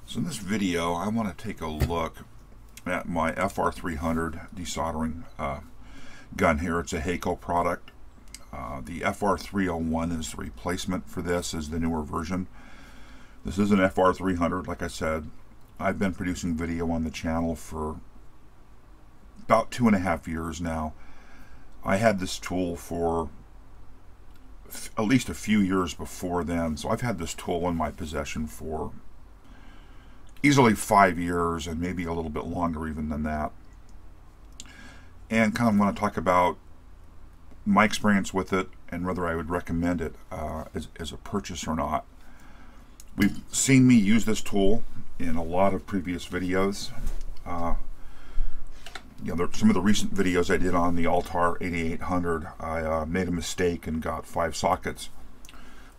So in this video, I want to take a look at my FR-300 desoldering gun here. It's a Hakko product. The FR-301 is the replacement for this, is the newer version. This is an FR-300, like I said. I've been producing video on the channel for about 2.5 years now. I had this tool for at least a few years before then, so I've had this tool in my possession for easily 5 years, and maybe a little bit longer even than that. And kind of want to talk about my experience with it and whether I would recommend it as a purchase or not. We've seen me use this tool in a lot of previous videos. Some of the recent videos I did on the Altar 8800, I made a mistake and got 5 sockets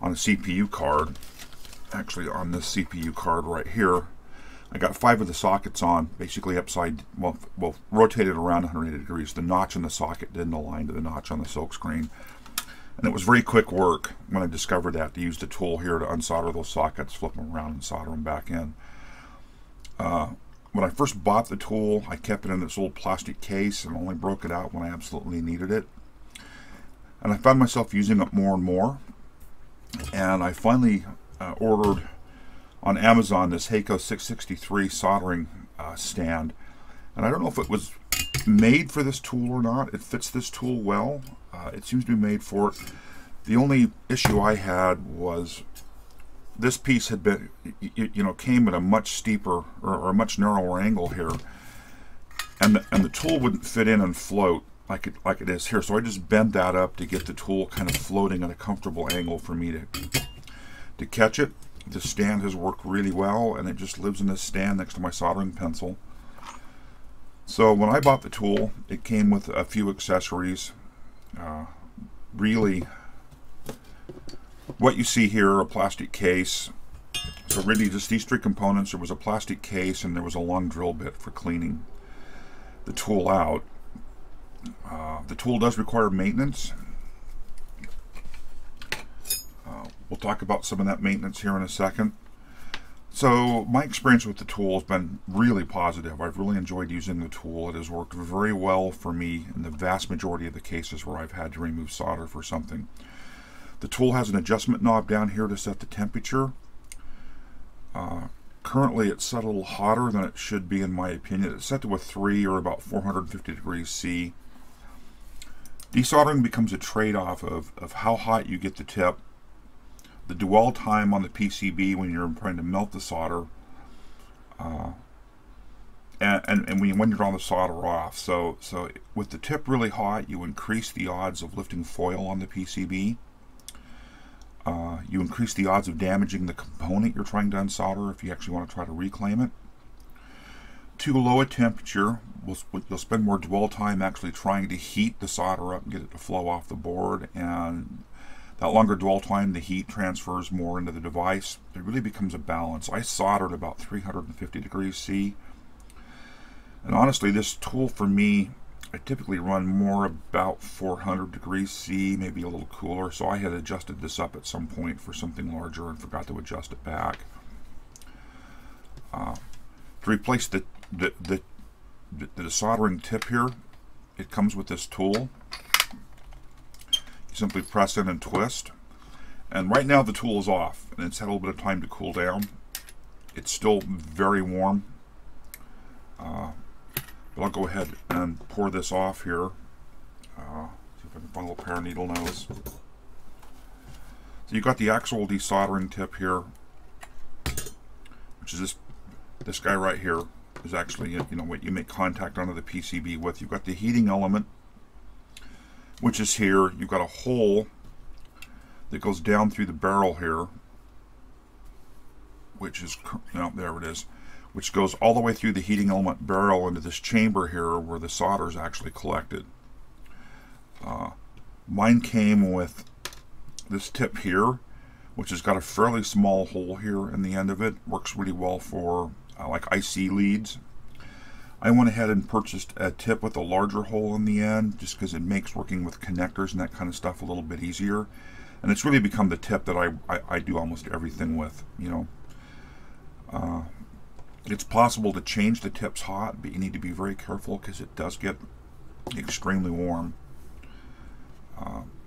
on a CPU card. Actually, on this CPU card right here, I got 5 of the sockets on, basically upside, well, rotated around 180 degrees. The notch in the socket didn't align to the notch on the silk screen. And it was very quick work when I discovered that, to use the tool here to unsolder those sockets, flip them around and solder them back in. When I first bought the tool, I kept it in this little plastic case and only broke it out when I absolutely needed it. And I found myself using it more and more. And I finally ordered on Amazon this Hakko 663 soldering stand. And I don't know if it was made for this tool or not. It fits this tool well. It seems to be made for it. The only issue I had was this piece had been, came at a much steeper or a much narrower angle here, and the tool wouldn't fit in and float like it is here. So I just bent that up to get the tool kind of floating at a comfortable angle for me to catch it. The stand has worked really well, and it just lives in this stand next to my soldering pencil. So when I bought the tool, it came with a few accessories. Really, what you see here, a plastic case. So really just these 3 components. There was a plastic case and there was a long drill bit for cleaning the tool out. The tool does require maintenance. We'll talk about some of that maintenance here in a second. So my experience with the tool has been really positive. I've really enjoyed using the tool. It has worked very well for me in the vast majority of the cases where I've had to remove solder for something. The tool has an adjustment knob down here to set the temperature. Currently it's set a little hotter than it should be, in my opinion. It's set to a 3, or about 450 degrees C. Desoldering becomes a trade-off of how hot you get the tip, the dwell time on the PCB when you're trying to melt the solder, and when you're on the solder off. So with the tip really hot, you increase the odds of lifting foil on the PCB. You increase the odds of damaging the component you're trying to unsolder if you actually want to try to reclaim it. Too low a temperature, you'll spend more dwell time actually trying to heat the solder up and get it to flow off the board, and that longer dwell time, the heat transfers more into the device. It really becomes a balance. I soldered about 350 degrees C. And honestly, this tool for me, I typically run more about 400 degrees C, maybe a little cooler. So I had adjusted this up at some point for something larger and forgot to adjust it back. To replace the soldering tip here, it comes with this tool. Simply press in and twist, and right now the tool is off and it's had a little bit of time to cool down. It's still very warm, but I'll go ahead and pour this off here. See if I can find a little pair of needle nose. So you've got the actual desoldering tip here, which is this guy right here is actually what you make contact onto the PCB with. You've got the heating element, which is here. You've got a hole that goes down through the barrel here, which is, there it is, which goes all the way through the heating element barrel into this chamber here where the solder is actually collected. Mine came with this tip here, which has got a fairly small hole here in the end of it. Works really well for like IC leads. I went ahead and purchased a tip with a larger hole in the end, just because it makes working with connectors and that kind of stuff a little bit easier. And it's really become the tip that I do almost everything with, It's possible to change the tips hot, but you need to be very careful because it does get extremely warm.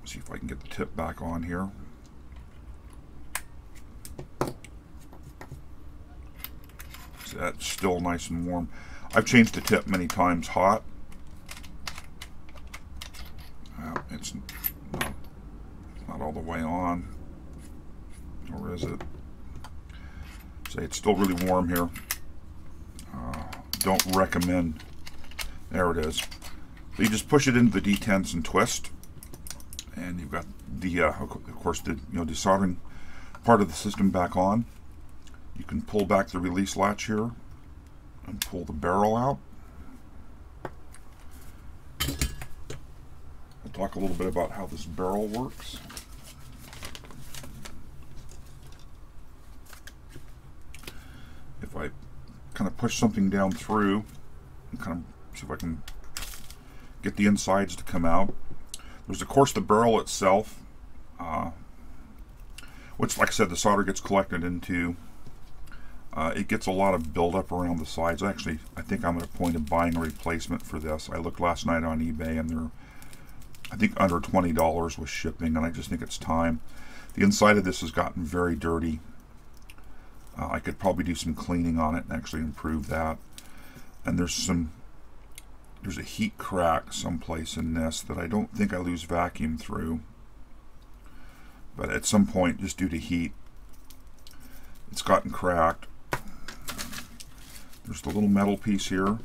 See if I can get the tip back on here. So that's still nice and warm. I've changed the tip many times hot. It's not all the way on, or is it? Say it's still really warm here. Don't recommend. There it is. So you just push it into the detents and twist, and you've got the, of course, the desoldering part of the system back on. You can pull back the release latch here and pull the barrel out. I'll talk a little bit about how this barrel works. If I kind of push something down through and kind of see if I can get the insides to come out. There's of course the barrel itself, which, like I said, the solder gets collected into. It gets a lot of buildup around the sides. Actually, I think I'm at a point of buying a replacement for this. I looked last night on eBay and they're, I think, under $20 with shipping, and I just think it's time. The inside of this has gotten very dirty. I could probably do some cleaning on it and actually improve that. And there's a heat crack someplace in this that I don't think I lose vacuum through. But at some point, just due to heat, it's gotten cracked. There's the little metal piece here.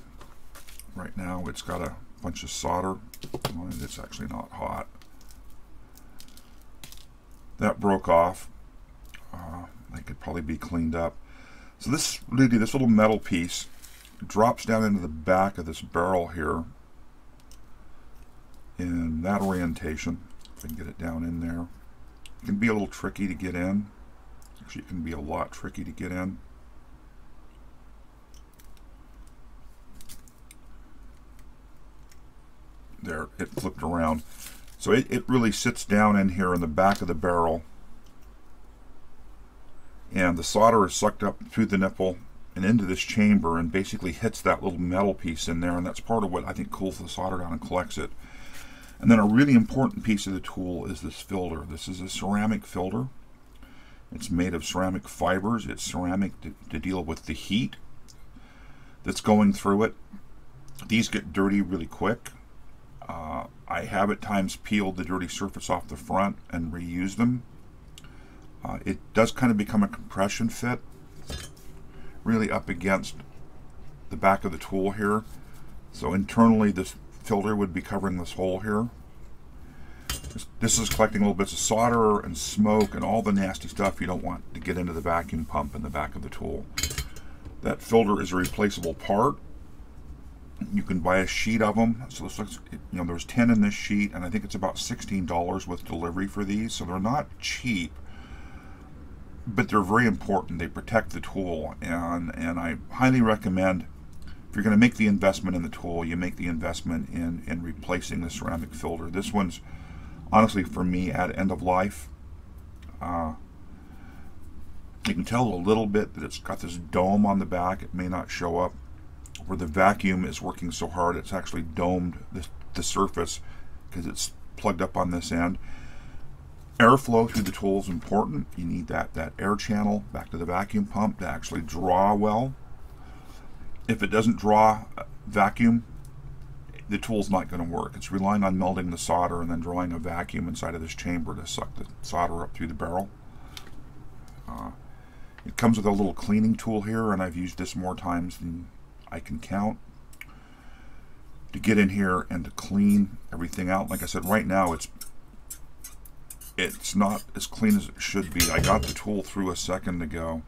Right now it's got a bunch of solder. Well, it's actually not hot. That broke off. They could probably be cleaned up. So this little metal piece drops down into the back of this barrel here in that orientation. If I can get it down in there. It can be a little tricky to get in. Actually, it can be a lot tricky to get in. There, it flipped around. So it really sits down in here in the back of the barrel. And the solder is sucked up through the nipple and into this chamber and basically hits that little metal piece in there, and that's part of what I think cools the solder down and collects it. And then a really important piece of the tool is this filter. This is a ceramic filter. It's made of ceramic fibers. It's ceramic to deal with the heat that's going through it. These get dirty really quick. I have at times peeled the dirty surface off the front and reused them. It does kind of become a compression fit, really up against the back of the tool here. So internally this filter would be covering this hole here. This is collecting little bits of solder and smoke and all the nasty stuff you don't want to get into the vacuum pump in the back of the tool. That filter is a replaceable part. You can buy a sheet of them. So this looks, there's 10 in this sheet, and I think it's about $16 with delivery for these. So they're not cheap, but they're very important. They protect the tool, and I highly recommend, if you're going to make the investment in the tool, you make the investment in replacing the ceramic filter. This one's honestly, for me, at end of life. You can tell a little bit that it's got this dome on the back. It may not show up. Where the vacuum is working so hard, it's actually domed the surface because it's plugged up on this end. Airflow through the tool is important. You need that air channel back to the vacuum pump to actually draw well. If it doesn't draw vacuum, the tool's not going to work. It's relying on melting the solder and then drawing a vacuum inside of this chamber to suck the solder up through the barrel. It comes with a little cleaning tool here, and I've used this more times than I can count to get in here and to clean everything out. Like I said, right now it's not as clean as it should be. I got the tool through a second ago.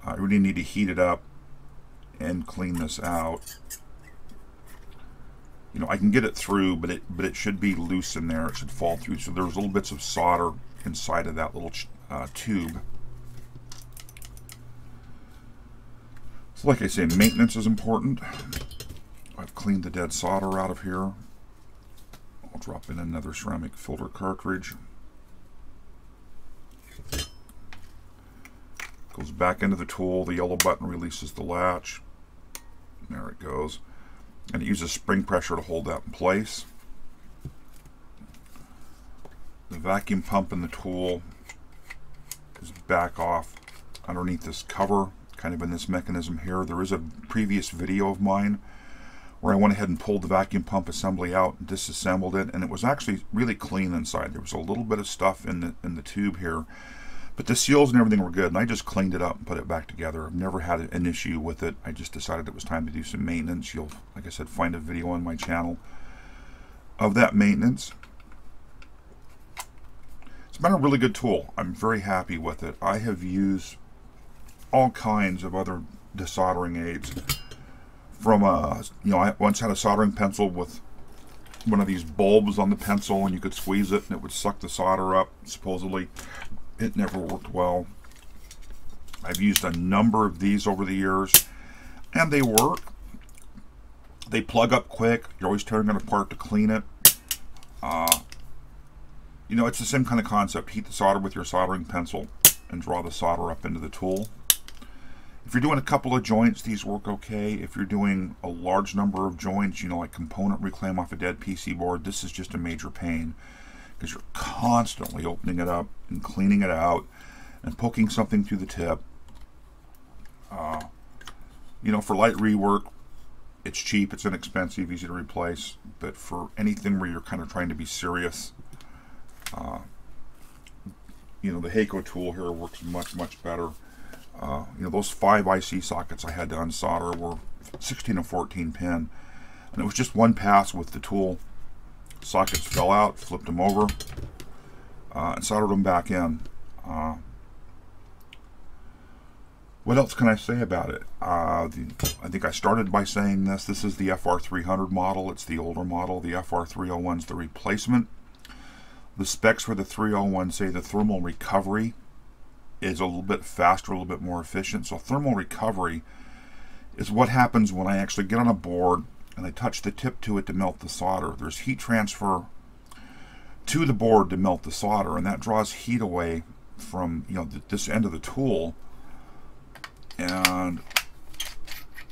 I really need to heat it up and clean this out. I can get it through, but it should be loose in there. It should fall through. So there's little bits of solder inside of that little tube. So like I say, maintenance is important. I've cleaned the dead solder out of here. I'll drop in another ceramic filter cartridge. Goes back into the tool. The yellow button releases the latch. There it goes. And it uses spring pressure to hold that in place. The vacuum pump in the tool is back off underneath this cover, kind of in this mechanism here. There is a previous video of mine where I went ahead and pulled the vacuum pump assembly out and disassembled it, and it was actually really clean inside. There was a little bit of stuff in the tube here, but the seals and everything were good, and I just cleaned it up and put it back together. I've never had an issue with it. I just decided it was time to do some maintenance. You'll, like I said, find a video on my channel of that maintenance. It's been a really good tool. I'm very happy with it. I have used all kinds of other desoldering aids. From I once had a soldering pencil with one of these bulbs on the pencil, and you could squeeze it and it would suck the solder up, supposedly. It never worked well. I've used a number of these over the years, and they work. They plug up quick. You're always tearing it apart to clean it. It's the same kind of concept. Heat the solder with your soldering pencil and draw the solder up into the tool. If you're doing a couple of joints, these work okay. If you're doing a large number of joints, like component reclaim off a dead PC board, this is just a major pain, because you're constantly opening it up and cleaning it out and poking something through the tip. For light rework, it's cheap, it's inexpensive, easy to replace. But for anything where you're kind of trying to be serious, the Hakko tool here works much better. Those 5 IC sockets I had to unsolder were 16 and 14 pin, and it was just one pass with the tool. Sockets fell out, flipped them over, and soldered them back in. What else can I say about it? I think I started by saying this is the FR-300 model. It's the older model. The FR-301 is the replacement. The specs for the 301 say the thermal recovery is a little bit faster, a little bit more efficient. So thermal recovery is what happens when I actually get on a board and I touch the tip to it to melt the solder. There's heat transfer to the board to melt the solder, and that draws heat away from this end of the tool. And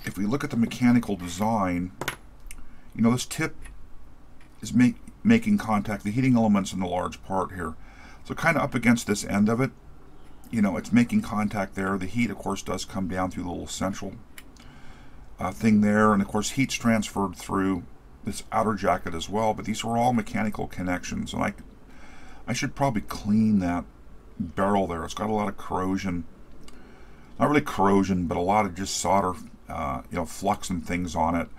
if we look at the mechanical design, this tip is making contact. The heating element's in the large part here, so kind of up against this end of it. It's making contact there. The heat, of course, does come down through the little central thing there, and of course heat's transferred through this outer jacket as well. But these are all mechanical connections, and I should probably clean that barrel there. It's got a lot of corrosion. Not really corrosion, but a lot of just solder, flux and things on it,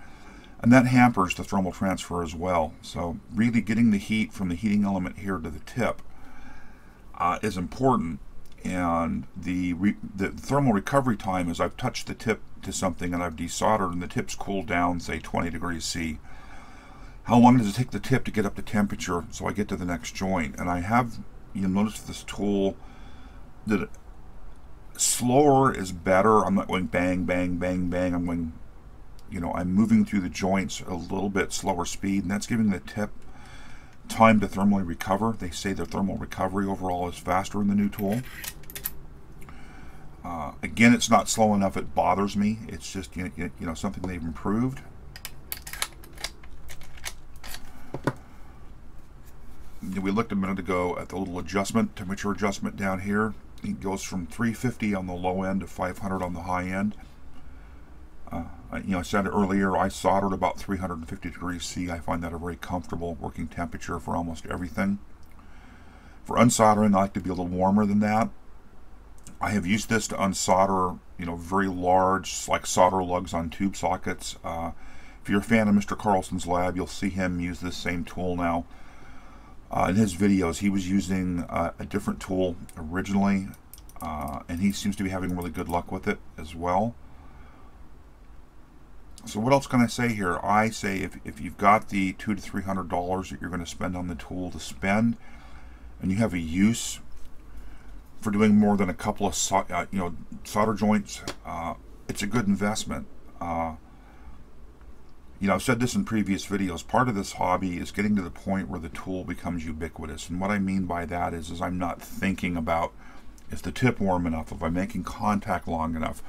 and that hampers the thermal transfer as well. So really getting the heat from the heating element here to the tip is important. And the thermal recovery time is I've touched the tip to something and I've desoldered, and the tip's cooled down, say 20 degrees C. How long does it take the tip to get up to temperature so I get to the next joint? And I have, you'll notice this tool that slower is better. I'm not going bang, bang, bang, bang. I'm going, I'm moving through the joints a little bit slower speed, and that's giving the tip time to thermally recover. They say the thermal recovery overall is faster in the new tool. Again, it's not slow enough it bothers me. It's just something they've improved. We looked a minute ago at the little adjustment, temperature adjustment down here. It goes from 350 on the low end to 500 on the high end. I said earlier, I soldered about 350 degrees C. I find that a very comfortable working temperature for almost everything. For unsoldering, I like to be a little warmer than that. I have used this to unsolder, very large, like solder lugs on tube sockets. If you're a fan of Mr. Carlson's lab, you'll see him use this same tool now. In his videos, he was using a different tool originally, and he seems to be having really good luck with it as well. So what else can I say here? I say if you've got the $200 to $300 that you're going to spend on the tool to spend, and you have a use for doing more than a couple of solder joints, it's a good investment. I've said this in previous videos. Part of this hobby is getting to the point where the tool becomes ubiquitous, and what I mean by that is I'm not thinking about Is the tip warm enough? If I'm making contact long enough?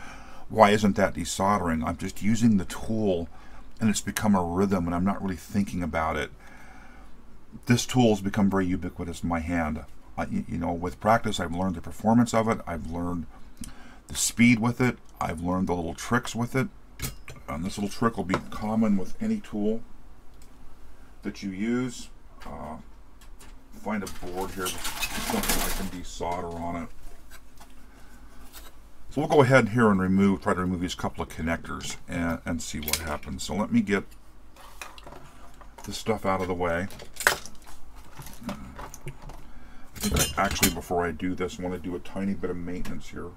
Why isn't that desoldering? I'm just using the tool and it's become a rhythm and I'm not really thinking about it. This tool has become very ubiquitous in my hand. You know, with practice, I've learned the performance of it. I've learned the speed with it. I've learned the little tricks with it. And this little trick will be common with any tool that you use. Find a board here with something I can desolder on it. So we'll go ahead here and try to remove these couple of connectors and see what happens. So let me get this stuff out of the way. I think actually, before I do this, I want to do a tiny bit of maintenance here.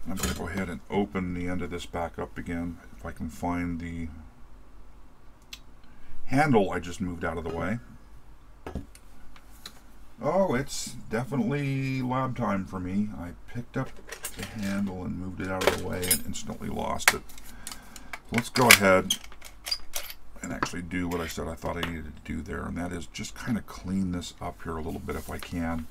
I'm going to go ahead and open the end of this back up again. If I can find the handle I just moved out of the way. Oh, it's definitely lab time for me. I picked up the handle and moved it out of the way and instantly lost it. So let's go ahead and actually do what I said I thought I needed to do there, and that is just kind of clean this up here a little bit if I can.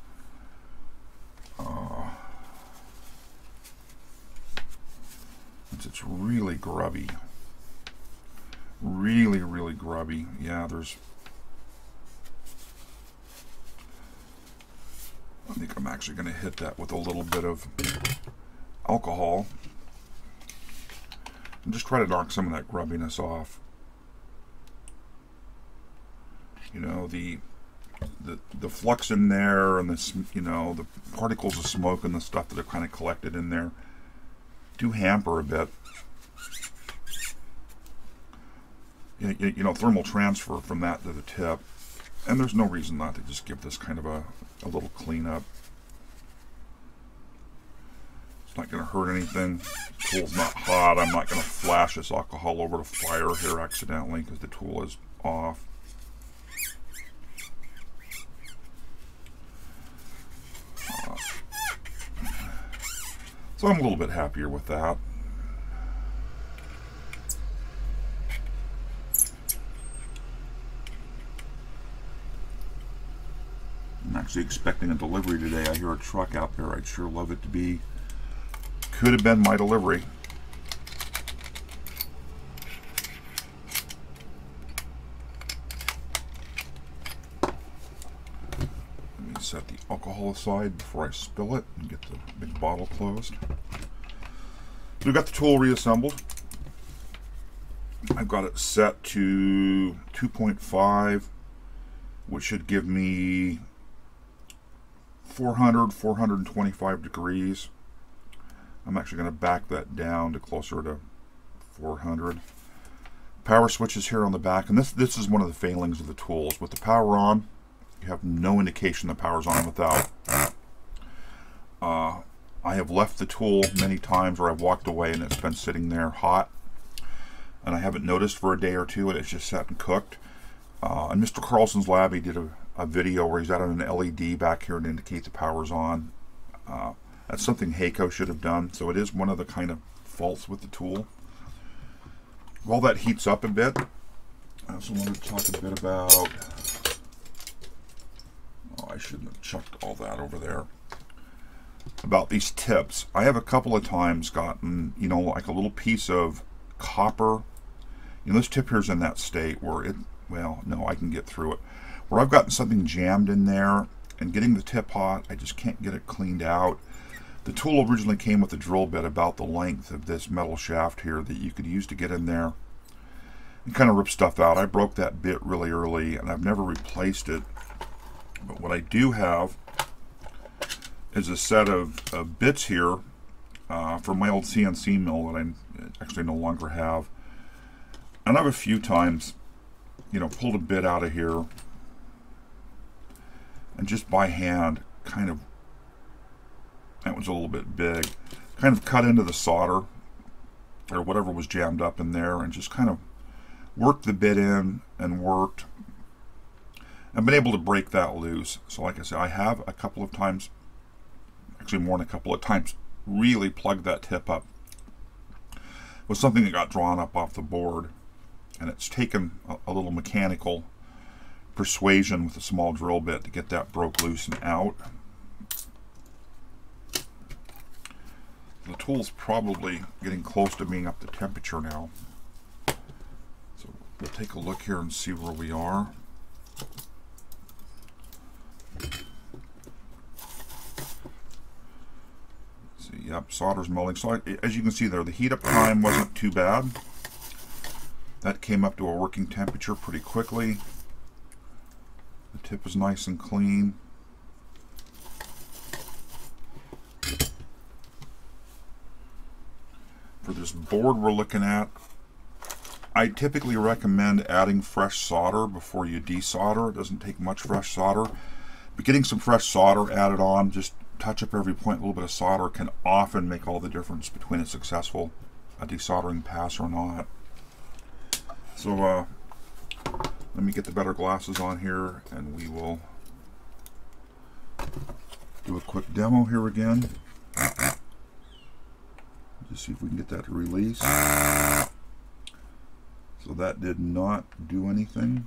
It's really grubby. Really, really grubby. Yeah, I think I'm actually going to hit that with a little bit of alcohol and just try to knock some of that grubbiness off. You know, the flux in there and the, you know, the particles of smoke and the stuff that are kind of collected in there do hamper a bit. You know, thermal transfer from that to the tip, and there's no reason not to just give this kind of a little cleanup. It's not going to hurt anything. The tool's not hot. I'm not going to flash this alcohol over the fire here accidentally because the tool is off. So I'm a little bit happier with that. I'm actually expecting a delivery today. I hear a truck out there. I'd sure love it to be. Could have been my delivery. Let me set the alcohol aside before I spill it and get the big bottle closed. So we've got the tool reassembled. I've got it set to 2.5, which should give me 425 degrees. I'm actually going to back that down to closer to 400. Power switches here on the back, and this is one of the failings of the tools. With the power on, you have no indication the power's on without. I have left the tool many times where I've walked away and it's been sitting there hot, and I haven't noticed for a day or two, and it's just sat and cooked. In Mr. Carlson's lab, he did a video where he's added an LED back here to indicate the power's on. That's something Hakko should have done, so it is one of the kind of faults with the tool. While that heats up a bit, I also wanted to talk a bit about... Oh, I shouldn't have chucked all that over there. About these tips. I have a couple of times gotten, you know, like a little piece of copper. You know, this tip here's in that state where it, well, no, I can get through it. Where I've gotten something jammed in there and getting the tip hot, I just can't get it cleaned out. The tool originally came with a drill bit about the length of this metal shaft here that you could use to get in there and kind of rip stuff out. I broke that bit really early and I've never replaced it. But what I do have is a set of bits here from my old CNC mill that I actually no longer have. And I've a few times, you know, pulled a bit out of here and just by hand kind of, that was a little bit big, kind of cut into the solder or whatever was jammed up in there and just kind of worked the bit in and worked. I've been able to break that loose. So like I said, I have a couple of times, actually more than a couple of times, really plugged that tip up with something that got drawn up off the board, and it's taken a little mechanical persuasion with a small drill bit to get that broke loose and out. The tool's probably getting close to being up to temperature now. So we'll take a look here and see where we are. See, yep, solder's melting. So as you can see there, the heat up time wasn't too bad. That came up to a working temperature pretty quickly. The tip is nice and clean. For this board we're looking at, I typically recommend adding fresh solder before you desolder. It doesn't take much fresh solder, but getting some fresh solder added on, just touch up every point, a little bit of solder can often make all the difference between a successful desoldering pass or not. So let me get the better glasses on here and we will do a quick demo here again. Just see if we can get that to release. So that did not do anything.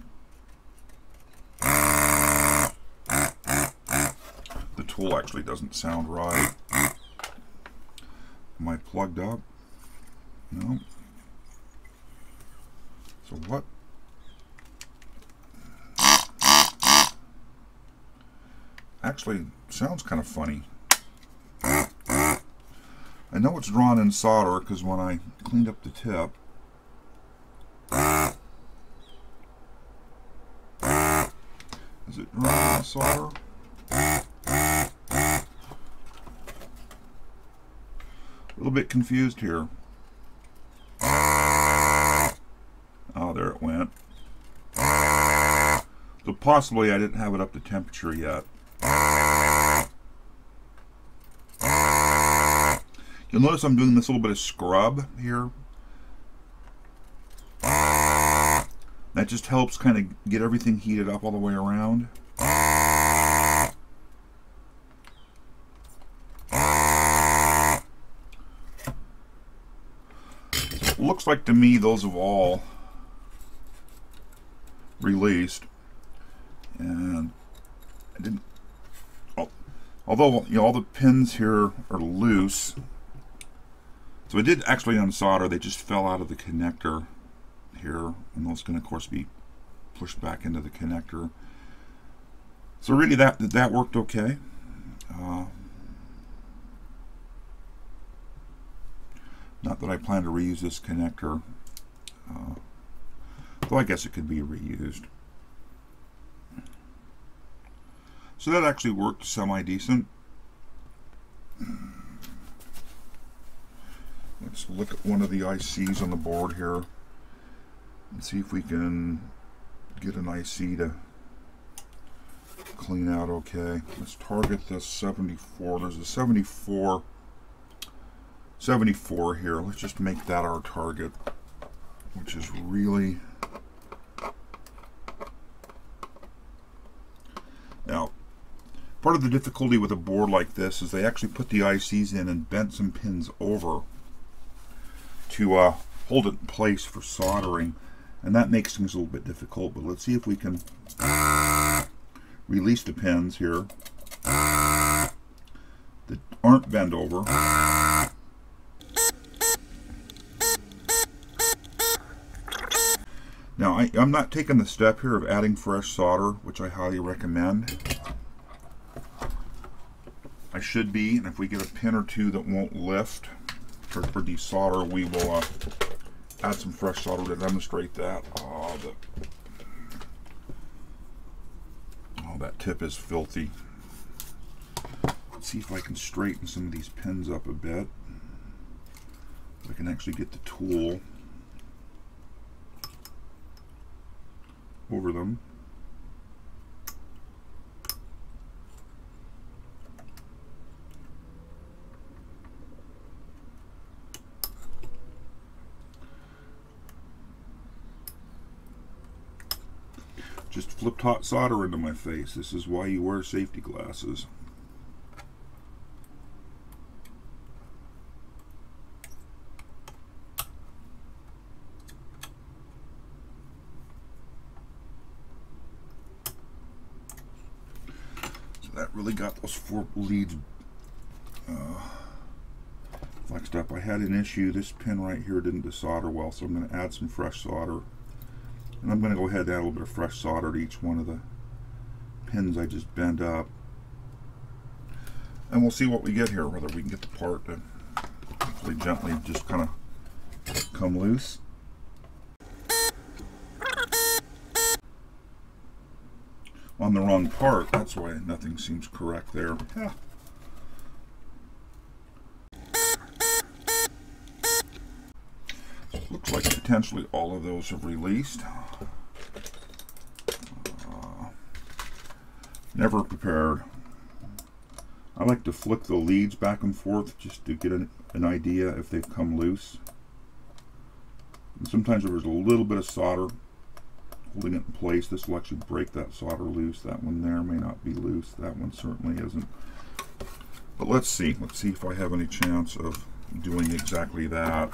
The tool actually doesn't sound right. Am I plugged up? No. So what? Actually, sounds kind of funny. I know it's drawn in solder because when I cleaned up the tip, is it drawn in solder? A little bit confused here. Oh, there it went. So possibly I didn't have it up to temperature yet. You'll notice I'm doing this little bit of scrub here. That just helps kind of get everything heated up all the way around. So it looks like to me those have all released, and I didn't. Although all the pins here are loose. So I did actually unsolder, they just fell out of the connector here, and those can of course be pushed back into the connector. So really that worked okay. Not that I plan to reuse this connector, though I guess it could be reused. So that actually worked semi-decent. Let's look at one of the ICs on the board here and see if we can get an IC to clean out okay. Let's target this 74. There's a 74 here. Let's just make that our target, which is really... Now, part of the difficulty with a board like this is they actually put the ICs in and bent some pins over to hold it in place for soldering, and that makes things a little bit difficult. But let's see if we can release the pins here that aren't bent over. Now I'm not taking the step here of adding fresh solder, which I highly recommend. I should be, and if we get a pin or two that won't lift for desolder, we will add some fresh solder to demonstrate that. Oh, that tip is filthy. Let's see if I can straighten some of these pins up a bit. If I can actually get the tool over them. Just flipped hot solder into my face. This is why you wear safety glasses. that really got those 4 leads flexed up. I had an issue. This pin right here didn't desolder well, so I'm going to add some fresh solder. And I'm going to go ahead and add a little bit of fresh solder to each one of the pins I just bent up. And we'll see what we get here, whether we can get the part to hopefully gently just kind of come loose. On the wrong part, that's why nothing seems correct there. Yeah. Looks like potentially all of those have released. Never prepared. I like to flick the leads back and forth just to get an idea if they've come loose. And sometimes there's a little bit of solder holding it in place. This will actually break that solder loose. That one there may not be loose. That one certainly isn't. But let's see. Let's see if I have any chance of doing exactly that.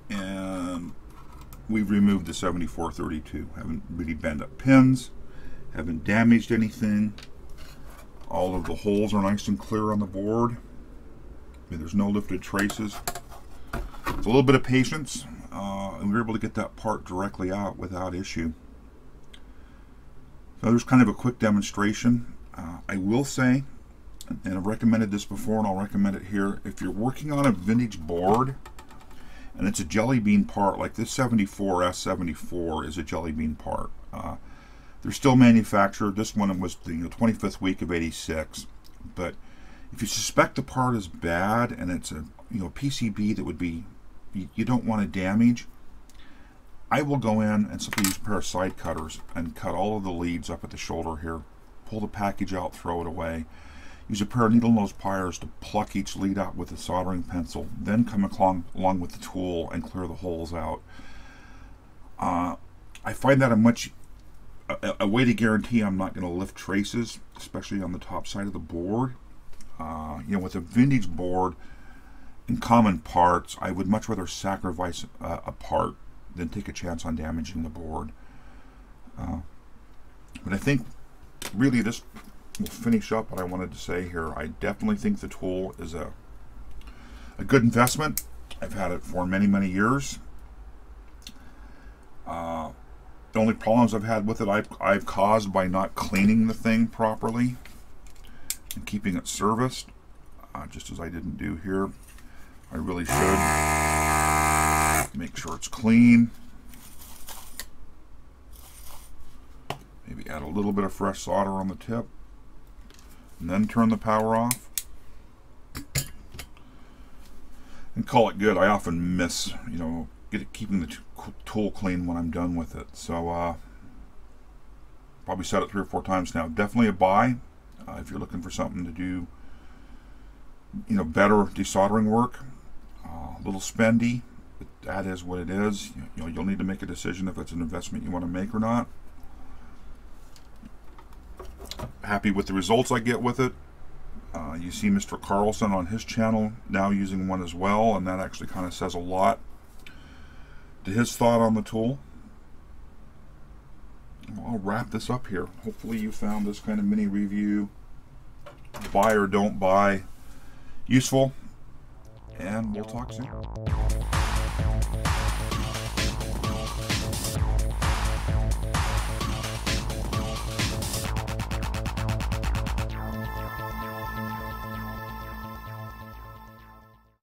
And we've removed the 7432. Haven't really bent up pins. Haven't damaged anything. All of the holes are nice and clear on the board. There's no lifted traces. It's a little bit of patience, and we were able to get that part directly out without issue. So there's kind of a quick demonstration. I will say, and I've recommended this before and I'll recommend it here, if you're working on a vintage board and it's a jelly bean part, like this 74S74 is a jelly bean part. They're still manufactured. This one was the 25th week of '86, but if you suspect the part is bad and it's a PCB that would be you don't want to damage, I will go in and simply use a pair of side cutters and cut all of the leads up at the shoulder here, pull the package out, throw it away, use a pair of needle nose pliers to pluck each lead out with a soldering pencil, then come along with the tool and clear the holes out. I find that a way to guarantee I'm not going to lift traces, especially on the top side of the board. With a vintage board in common parts, I would much rather sacrifice a part than take a chance on damaging the board. But I think really this will finish up what I wanted to say here. I definitely think the tool is a good investment. I've had it for many, many years. The only problems I've had with it I've caused by not cleaning the thing properly and keeping it serviced, just as I didn't do here. I really should make sure it's clean. Maybe add a little bit of fresh solder on the tip and then turn the power off and call it good. I often miss keeping the tool clean when I'm done with it, so probably set it 3 or 4 times now. Definitely a buy if you're looking for something to do better desoldering work. A little spendy, but that is what it is. You'll need to make a decision if it's an investment you want to make or not. Happy with the results I get with it. You see Mr. Carlson on his channel now using one as well, and that actually kind of says a lot to his thought on the tool. I'll wrap this up here. Hopefully you found this kind of mini review, buy or don't buy, useful, and we'll talk soon.